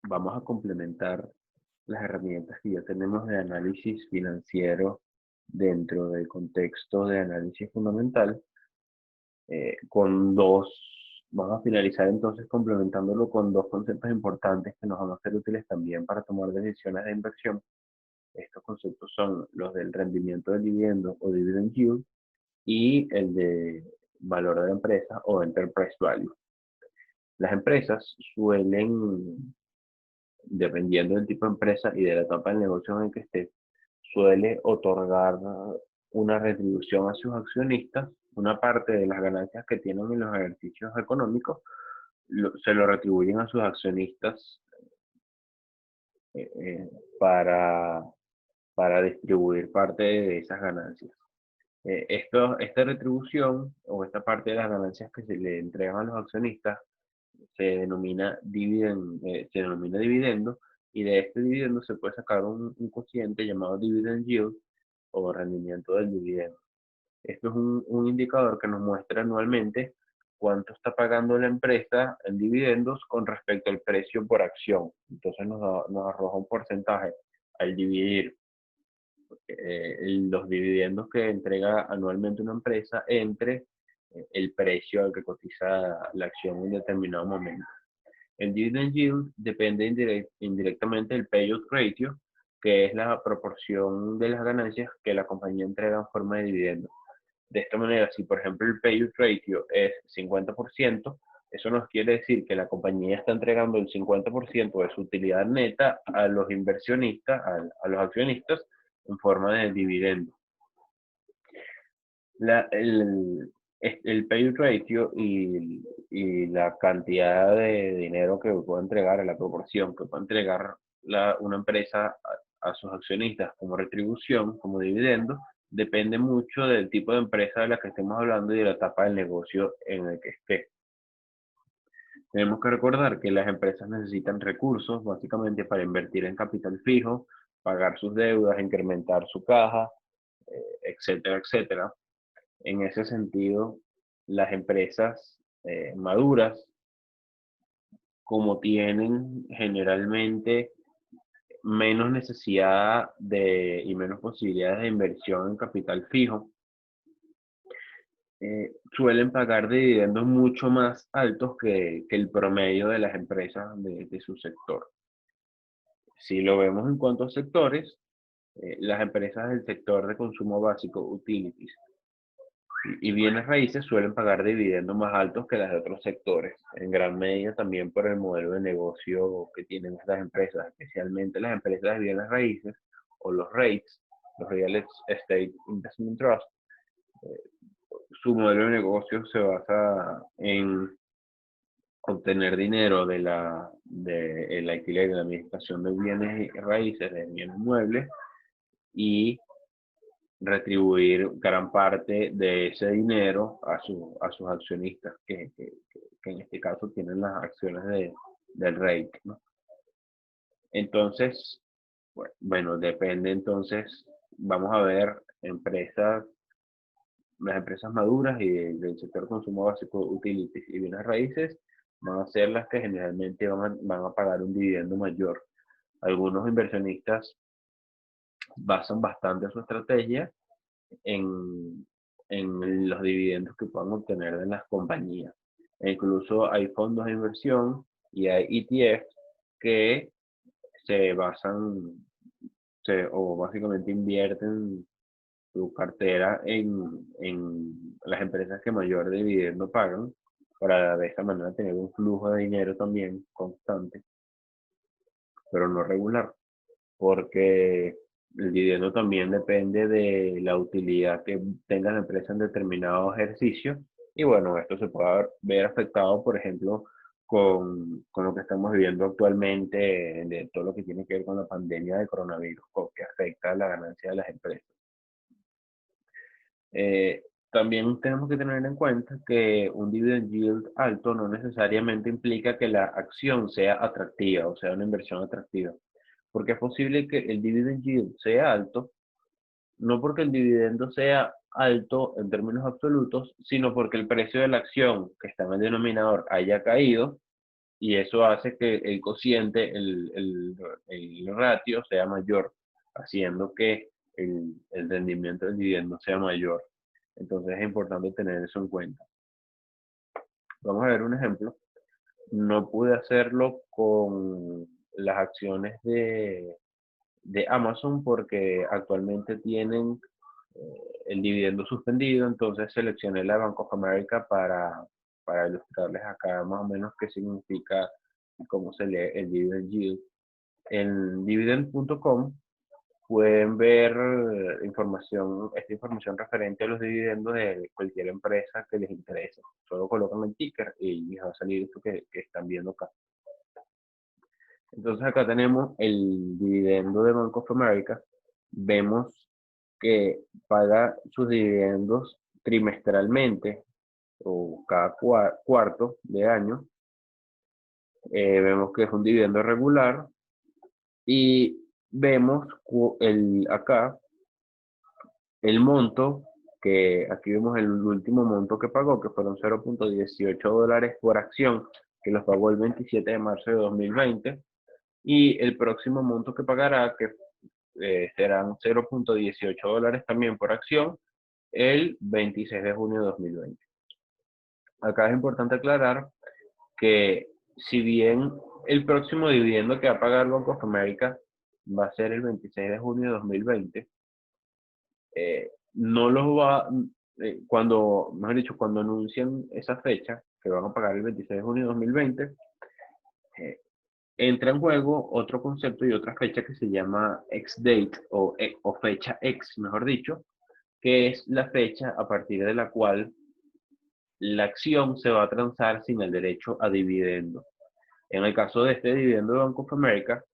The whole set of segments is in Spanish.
vamos a complementar las herramientas que ya tenemos de análisis financiero dentro del contexto de análisis fundamental, con vamos a finalizar entonces complementándolo con dos conceptos importantes que nos van a ser útiles también para tomar decisiones de inversión. Estos conceptos son los del rendimiento del dividendo o dividend yield y el de valor de la empresa o enterprise value. Las empresas suelen, dependiendo del tipo de empresa y de la etapa del negocio en el que esté, suele otorgar una retribución a sus accionistas. Una parte de las ganancias que tienen en los ejercicios económicos se lo retribuyen a sus accionistas eh, eh, para, para distribuir parte de esas ganancias. Esta retribución o esta parte de las ganancias que se le entregan a los accionistas se denomina dividendo, y de este dividendo se puede sacar un cociente llamado dividend yield o rendimiento del dividendo. Esto es un indicador que nos muestra anualmente cuánto está pagando la empresa en dividendos con respecto al precio por acción. Entonces nos arroja un porcentaje al dividir los dividendos que entrega anualmente una empresa entre el precio al que cotiza la acción en un determinado momento. El dividend yield depende indirectamente del payout ratio, que es la proporción de las ganancias que la compañía entrega en forma de dividendo. De esta manera, si por ejemplo el payout ratio es 50%, eso nos quiere decir que la compañía está entregando el 50% de su utilidad neta a los inversionistas, a los accionistas, en forma de dividendo. La, el payout ratio y la cantidad de dinero que puede entregar, la proporción que puede entregar una empresa a sus accionistas como retribución, como dividendo, depende mucho del tipo de empresa de la que estemos hablando y de la etapa del negocio en el que esté. Tenemos que recordar que las empresas necesitan recursos básicamente para invertir en capital fijo, pagar sus deudas, incrementar su caja, etcétera, etcétera. En ese sentido, las empresas maduras, como tienen generalmente menos necesidad y menos posibilidades de inversión en capital fijo, suelen pagar dividendos mucho más altos que el promedio de las empresas de su sector. Si lo vemos en cuanto a sectores, las empresas del sector de consumo básico, utilities, y bienes raíces suelen pagar dividendos más altos que las de otros sectores, en gran medida también por el modelo de negocio que tienen estas empresas, especialmente las empresas de bienes raíces o los REITs, los Real Estate Investment Trust. Su modelo de negocio se basa en obtener dinero del alquiler y la administración de bienes raíces, de bienes muebles, y retribuir gran parte de ese dinero a sus accionistas, que en este caso tienen las acciones del REIT, ¿no? Entonces, bueno, depende entonces, vamos a ver las empresas maduras y del sector consumo básico, utilities y bienes raíces, van a ser las que generalmente van a pagar un dividendo mayor. Algunos inversionistas basan bastante su estrategia en, en los dividendos que puedan obtener de las compañías. E incluso hay fondos de inversión y hay ETFs que se basan o básicamente invierten su cartera en las empresas que mayor dividendo pagan, para de esta manera tener un flujo de dinero también constante, pero no regular, porque el dividendo también depende de la utilidad que tenga la empresa en determinado ejercicio. Y bueno, esto se puede ver afectado, por ejemplo, con lo que estamos viviendo actualmente, de todo lo que tiene que ver con la pandemia de coronavirus, que afecta a la ganancia de las empresas. También tenemos que tener en cuenta que un dividend yield alto no necesariamente implica que la acción sea atractiva, o sea, una inversión atractiva, porque es posible que el dividend yield sea alto, no porque el dividendo sea alto en términos absolutos, sino porque el precio de la acción que está en el denominador haya caído, y eso hace que el cociente, el ratio sea mayor, haciendo que el rendimiento del dividendo sea mayor. Entonces es importante tener eso en cuenta. Vamos a ver un ejemplo. No pude hacerlo con las acciones de Amazon porque actualmente tienen el dividendo suspendido, entonces seleccioné la Bank of America para ilustrarles acá más o menos qué significa y cómo se lee el dividend yield. En dividend.com pueden ver esta información referente a los dividendos de cualquier empresa que les interese. Solo colocan el ticker y les va a salir esto que están viendo acá. Entonces acá tenemos el dividendo de Bank of America. Vemos que paga sus dividendos trimestralmente o cada cuarto de año. Vemos que es un dividendo regular y vemos acá el monto, que aquí vemos el último monto que pagó, que fueron $0.18 por acción, que los pagó el 27 de marzo de 2020, y el próximo monto que pagará, que serán $0.18 también por acción, el 26 de junio de 2020. Acá es importante aclarar que si bien el próximo dividendo que va a pagar Bank of America va a ser el 26 de junio de 2020, no los va, mejor dicho, cuando anuncian esa fecha, que van a pagar el 26 de junio de 2020, entra en juego otro concepto y otra fecha que se llama X-Date o fecha X, mejor dicho, que es la fecha a partir de la cual la acción se va a transar sin el derecho a dividendo. En el caso de este dividendo de Bank of America,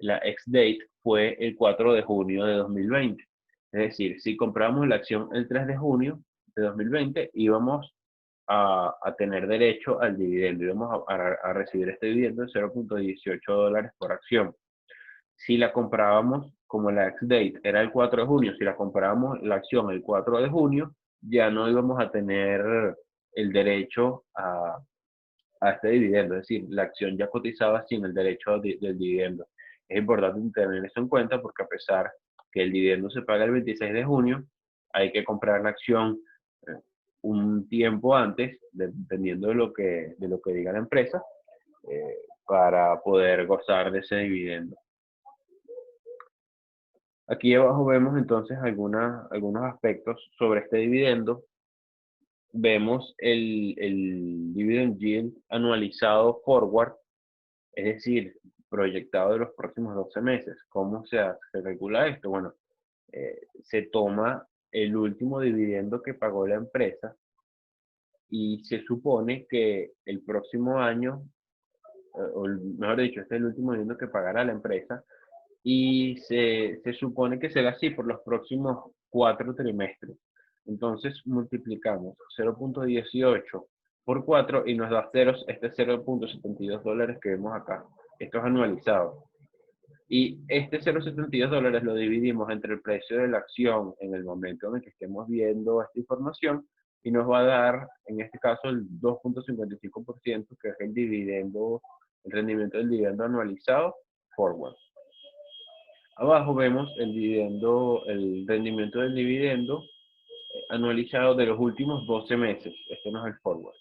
la ex-date fue el 4 de junio de 2020. Es decir, si compramos la acción el 3 de junio de 2020, íbamos a tener derecho al dividendo, íbamos a recibir este dividendo de $0.18 por acción. Si la comprábamos, como la ex-date era el 4 de junio, si la comprábamos la acción el 4 de junio, ya no íbamos a tener el derecho a este dividendo, es decir, la acción ya cotizaba sin el derecho del dividendo. Es importante tener eso en cuenta porque a pesar que el dividendo se paga el 26 de junio, hay que comprar la acción eh, un tiempo antes, dependiendo de lo que diga la empresa, para poder gozar de ese dividendo. Aquí abajo vemos entonces algunos aspectos sobre este dividendo. Vemos el dividend yield anualizado forward, es decir, proyectado de los próximos 12 meses. ¿Cómo se calcula esto? Bueno, se toma el último dividendo que pagó la empresa y se supone que el próximo año, o mejor dicho, este es el último dividendo que pagará la empresa y se supone que será así por los próximos 4 trimestres. Entonces multiplicamos 0.18 por 4 y nos da este $0.72 que vemos acá. Esto es anualizado. Y este $0.72 lo dividimos entre el precio de la acción en el momento en el que estemos viendo esta información y nos va a dar, en este caso, el 2.55%, que es el dividendo, el rendimiento del dividendo anualizado forward. Abajo vemos el dividendo, el rendimiento del dividendo anualizado de los últimos 12 meses. Este no es el forward.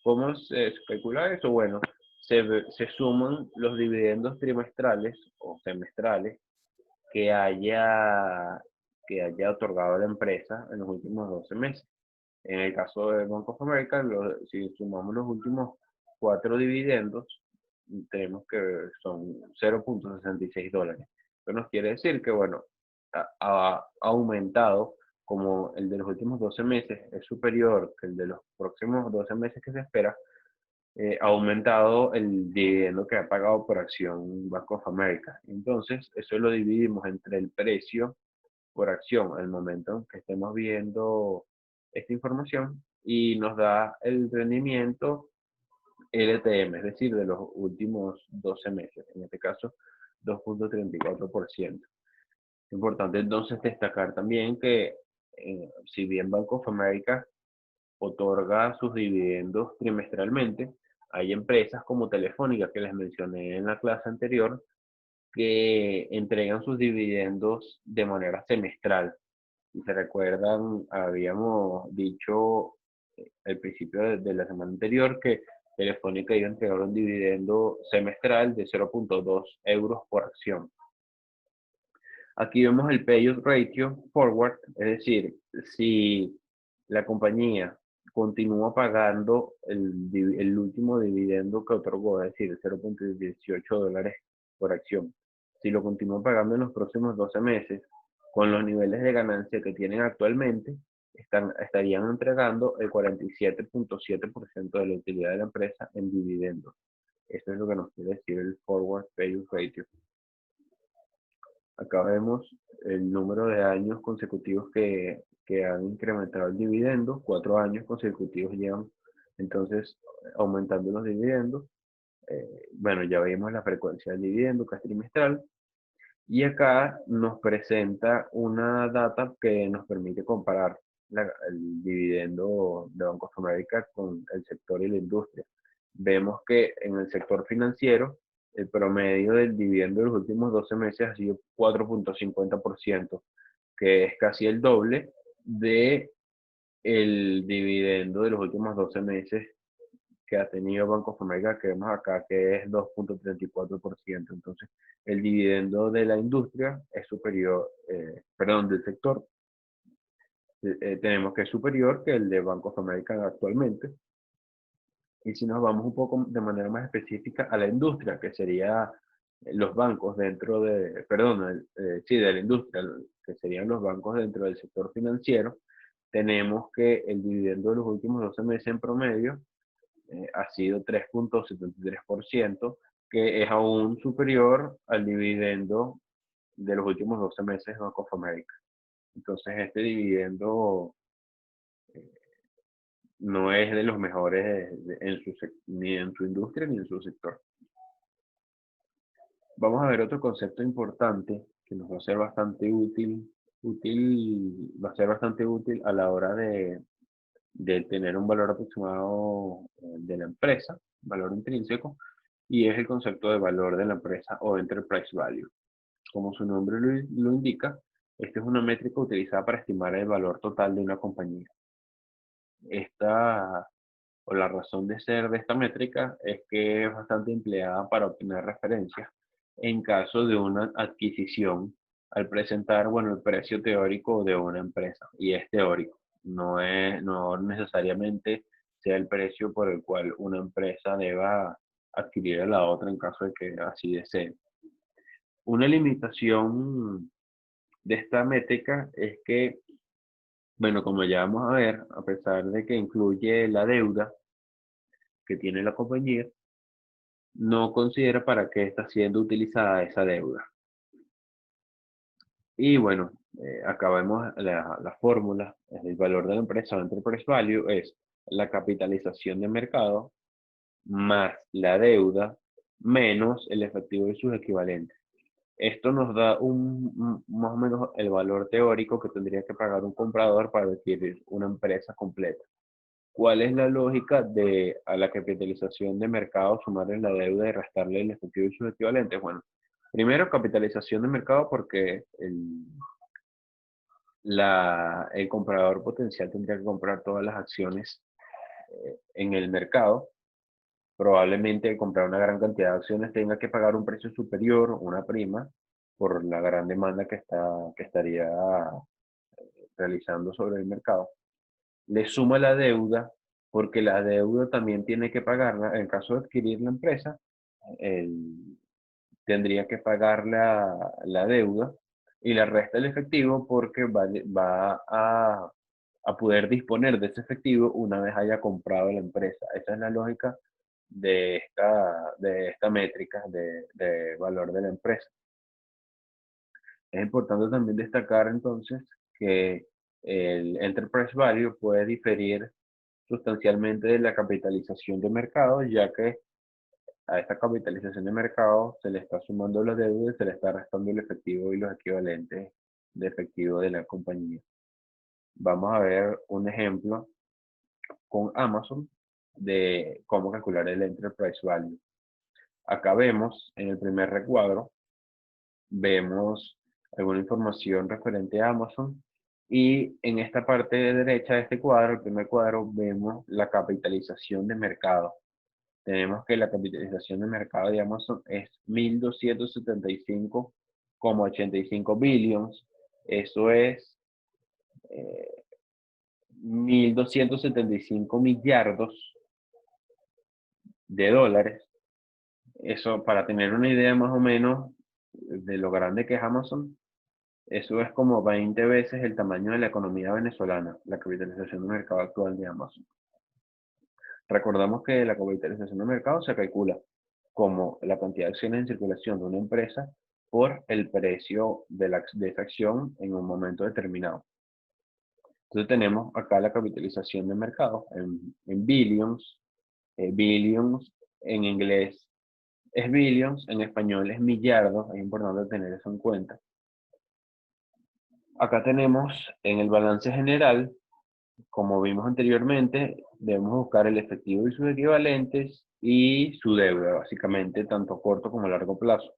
¿Cómo se calcula eso? Bueno, se suman los dividendos trimestrales o semestrales que haya otorgado la empresa en los últimos 12 meses. En el caso de Bank of America, si sumamos los últimos 4 dividendos, tenemos que son $0.66. Eso nos quiere decir que, bueno, ha aumentado, como el de los últimos 12 meses es superior que el de los próximos 12 meses que se espera, ha aumentado el dividendo que ha pagado por acción Bank of America. Entonces, eso lo dividimos entre el precio por acción al momento en que estemos viendo esta información y nos da el rendimiento LTM, es decir, de los últimos 12 meses, en este caso 2.34%. Importante entonces destacar también que si bien Bank of America otorga sus dividendos trimestralmente, Hay empresas como Telefónica, que les mencioné en la clase anterior, que entregan sus dividendos de manera semestral. Si se recuerdan, habíamos dicho al principio de la semana anterior que Telefónica iba a entregar un dividendo semestral de 0.2 euros por acción. Aquí vemos el payout ratio forward, es decir, si la compañía continúa pagando el último dividendo que otorgó, es decir, 0.18 dólares por acción. Si lo continúa pagando en los próximos 12 meses, con los niveles de ganancia que tienen actualmente, estarían entregando el 47.7% de la utilidad de la empresa en dividendos. Esto es lo que nos quiere decir el forward payout ratio. Acá vemos el número de años consecutivos que han incrementado el dividendo. 4 años consecutivos llevan entonces aumentando los dividendos. Bueno, ya vimos la frecuencia del dividendo, que es trimestral. Y acá nos presenta una data que nos permite comparar el dividendo de Banco of America con el sector y la industria. Vemos que en el sector financiero, el promedio del dividendo de los últimos 12 meses ha sido 4.50%, que es casi el doble de el dividendo de los últimos 12 meses que ha tenido Banco of America, que vemos acá que es 2.34%. Entonces, el dividendo de la industria es superior, perdón, del sector, tenemos que es superior que el de Banco of America actualmente. Y si nos vamos un poco de manera más específica a la industria, que sería los bancos dentro de, perdón, sí, de la industria, que serían los bancos dentro del sector financiero, tenemos que el dividendo de los últimos 12 meses en promedio ha sido 3.73%, que es aún superior al dividendo de los últimos 12 meses de Bank of America. Entonces, este dividendo no es de los mejores ni en su industria ni en su sector. Vamos a ver otro concepto importante que nos va a ser bastante va a ser bastante útil a la hora de tener un valor aproximado de la empresa, valor intrínseco, y es el concepto de valor de la empresa o enterprise value. Como su nombre lo indica, esta es una métrica utilizada para estimar el valor total de una compañía. Esta, o la razón de ser de esta métrica, es que es bastante empleada para obtener referencias en caso de una adquisición al presentar, bueno, el precio teórico de una empresa, y es teórico, no necesariamente sea el precio por el cual una empresa deba adquirir a la otra en caso de que así desee. Una limitación de esta métrica es que, bueno, como ya vamos a ver, a pesar de que incluye la deuda que tiene la compañía, no considera para qué está siendo utilizada esa deuda. Y bueno, acá vemos la fórmula, el valor de la empresa, enterprise value, es la capitalización de mercado más la deuda menos el efectivo y sus equivalentes. Esto nos da más o menos el valor teórico que tendría que pagar un comprador para adquirir una empresa completa. ¿Cuál es la lógica de a la capitalización de mercado sumarle la deuda y restarle el efectivo y sus equivalentes? Bueno, primero capitalización de mercado porque el comprador potencial tendría que comprar todas las acciones en el mercado. Probablemente al comprar una gran cantidad de acciones tenga que pagar un precio superior, una prima, por la gran demanda que estaría realizando sobre el mercado. Le suma la deuda, porque la deuda también tiene que pagarla. En caso de adquirir la empresa, tendría que pagar la deuda y la resta el efectivo porque va a poder disponer de ese efectivo una vez haya comprado la empresa. Esa es la lógica de esta métrica de valor de la empresa. Es importante también destacar entonces que el enterprise value puede diferir sustancialmente de la capitalización de mercado, ya que a esta capitalización de mercado se le está sumando la deuda y se le está restando el efectivo y los equivalentes de efectivo de la compañía. Vamos a ver un ejemplo con Amazon. de cómo calcular el Enterprise Value. Acá vemos en el primer recuadro, vemos alguna información referente a Amazon y en esta parte de derecha de este cuadro, el primer cuadro, vemos la capitalización de mercado. Tenemos que la capitalización de mercado de Amazon es 1.275,85 billions. Eso es 1.275 millardos de dólares. Eso, para tener una idea más o menos de lo grande que es Amazon, eso es como 20 veces el tamaño de la economía venezolana, la capitalización de mercado actual de Amazon. Recordamos que la capitalización de mercado se calcula como la cantidad de acciones en circulación de una empresa por el precio de esa acción en un momento determinado. Entonces tenemos acá la capitalización de mercado en billions. Billions en inglés es billions, en español es millardos, es importante tener eso en cuenta. Acá tenemos en el balance general, como vimos anteriormente, debemos buscar el efectivo y sus equivalentes y su deuda, básicamente tanto a corto como a largo plazo.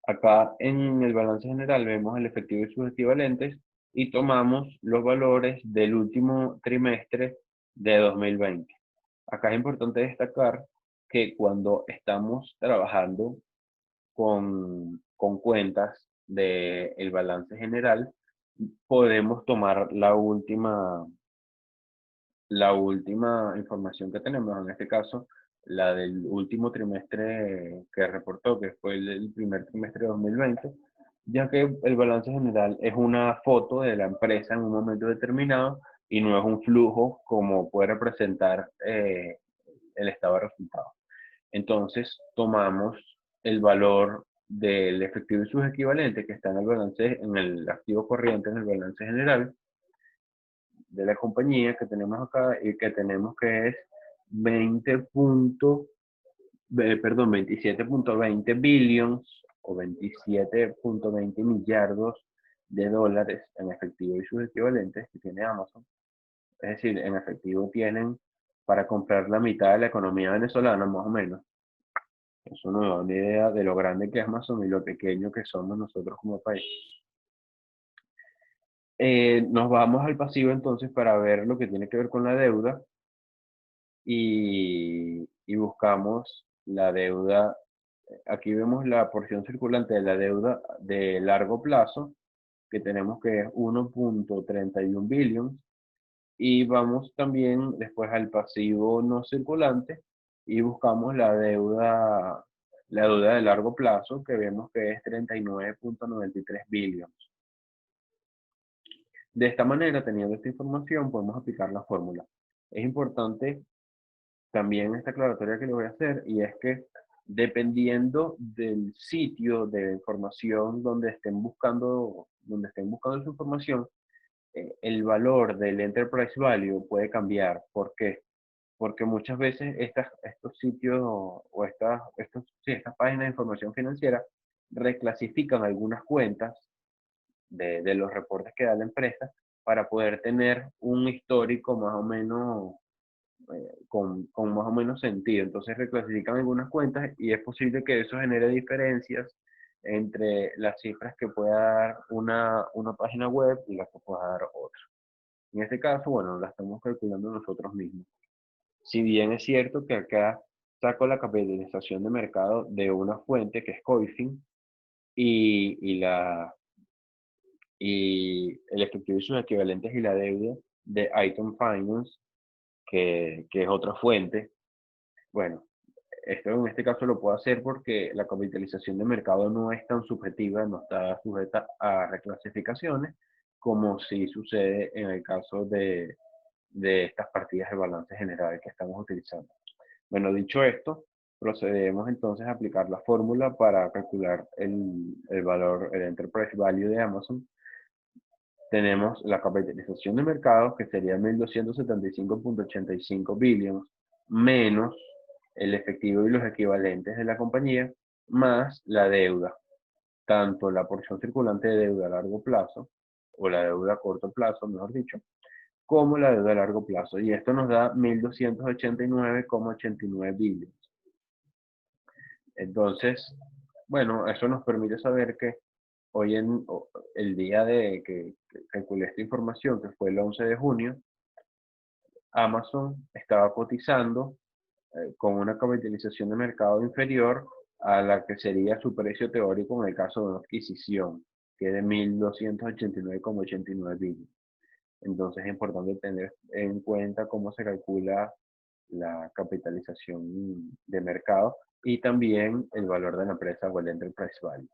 Acá en el balance general vemos el efectivo y sus equivalentes y tomamos los valores del último trimestre de 2020. Acá es importante destacar que cuando estamos trabajando con cuentas del balance general, podemos tomar la última información que tenemos, en este caso, la del último trimestre que reportó, que fue el primer trimestre de 2020, ya que el balance general es una foto de la empresa en un momento determinado y no es un flujo como puede representar el estado de resultados. Entonces, tomamos el valor del efectivo y sus equivalentes que está en el balance, en el activo corriente, en el balance general de la compañía que tenemos acá y que tenemos que es 27.20 billions o 27.20 millardos de dólares en efectivo y sus equivalentes que tiene Amazon. Es decir, en efectivo tienen para comprar la mitad de la economía venezolana, más o menos. Eso nos da una idea de lo grande que es Amazon y lo pequeño que somos nosotros como país. Nos vamos al pasivo entonces para ver lo que tiene que ver con la deuda y buscamos la deuda. Aquí vemos la porción circulante de la deuda de largo plazo, que tenemos que es 1.31 billions. Y vamos también después al pasivo no circulante y buscamos la deuda de largo plazo, que vemos que es 39.93 billions. De esta manera, teniendo esta información, podemos aplicar la fórmula. Es importante también esta aclaratoria que le voy a hacer, y es que dependiendo del sitio de información donde estén buscando su información, el valor del Enterprise Value puede cambiar. ¿Por qué? Porque muchas veces estos sitios o estas páginas de información financiera reclasifican algunas cuentas de los reportes que da la empresa para poder tener un histórico más o menos con más o menos sentido. Entonces reclasifican algunas cuentas y es posible que eso genere diferencias entre las cifras que pueda dar una página web y las que pueda dar otra. En este caso, bueno, la estamos calculando nosotros mismos. Si bien es cierto que acá saco la capitalización de mercado de una fuente que es Coifin y el efectivo y sus equivalentes y la deuda de Item Finance, que es otra fuente. Bueno, esto en este caso lo puedo hacer porque la capitalización de mercado no es tan subjetiva, no está sujeta a reclasificaciones como si sucede en el caso de estas partidas de balance general que estamos utilizando. Bueno, dicho esto, procedemos entonces a aplicar la fórmula para calcular el valor, el Enterprise Value de Amazon. Tenemos la capitalización de mercado, que sería 1.275.85 billions, menos el efectivo y los equivalentes de la compañía, más la deuda, tanto la porción circulante de deuda a largo plazo, o la deuda a corto plazo, mejor dicho, como la deuda a largo plazo. Y esto nos da 1.289,89 billones. Entonces, bueno, eso nos permite saber que el día de que calculé esta información, que fue el 11 de junio, Amazon estaba cotizando con una capitalización de mercado inferior a la que sería su precio teórico en el caso de una adquisición, que es de 1.289,89 billones. Entonces es importante tener en cuenta cómo se calcula la capitalización de mercado y también el valor de la empresa o el enterprise value.